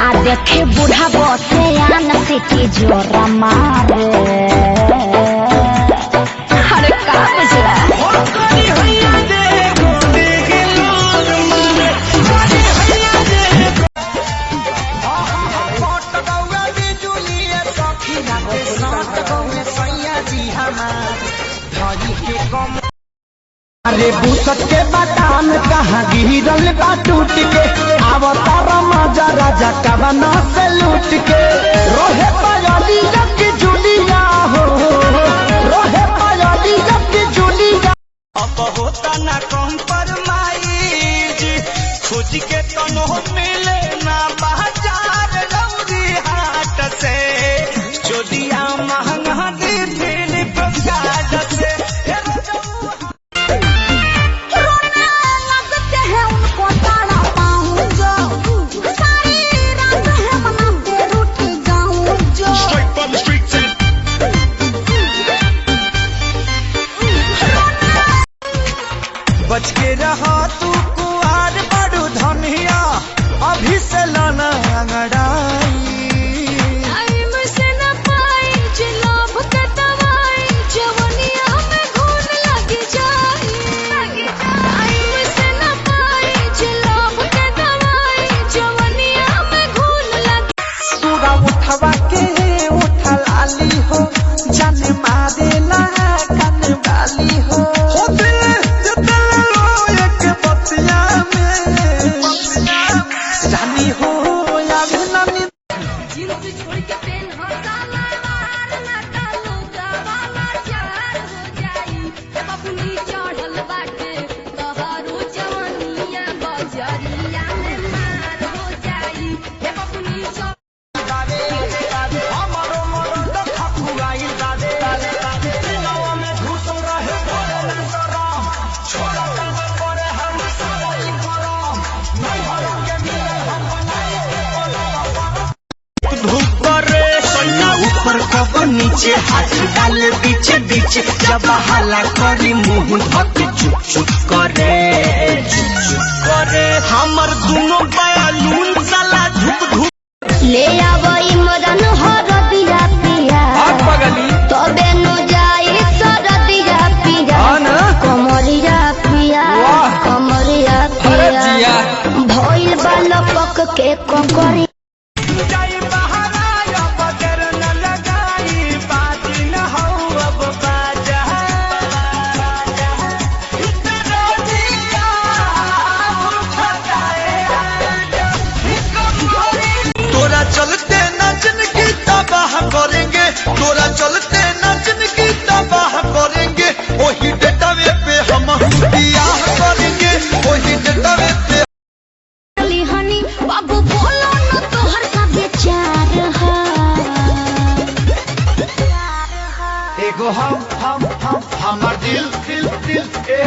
आ देखे बूढ़ा बसे आन सिटी जोरा मारे। अरे का बुझला अरे बूसट के बादाम कहाँ गिरल बा टूट के आवतार मजा राजा कबना से लूट के रोहे पायली जब की जुलिया हो रोहे पायली जब की जुलिया अब होता ना कॉम्प्रोमाइज खोज के तनो मिले ना बाजार लौरी हाट से चोदिया महंगा दी दिल प्रसाद से। बच के रहा तू कुआर बड़ू धनिया अभी से लाना अंगड़ाई से न पाई जिलाभ के दवाई जवनिया में घून लग जाई से न पाई जिलाभ के दवाई जवनिया में घून लग। पूरा उठवा के उठा लाली हो जाने मारेला कन वाली हो नीचे हाथ डाल बीच बीच जब हाला करी मुंह धक चुप चुप करे हमर दोनों बयालून साला धुप धुप ले आवई मदन हरदिया पिया तबे न जाई सरदिया पिया कमरिया पिया कमरिया पिया भइल बालपक के कंकरी चलते नाचन की तबाह करेंगे तोरा चलते नाचन की तबाह करेंगे वही डेटावे पे हम बियाह करेंगे वही डेटावे पे। हनी बाबू बोलो न तोहर का बेचार है एगो हम हमार दिल दिल दिल ए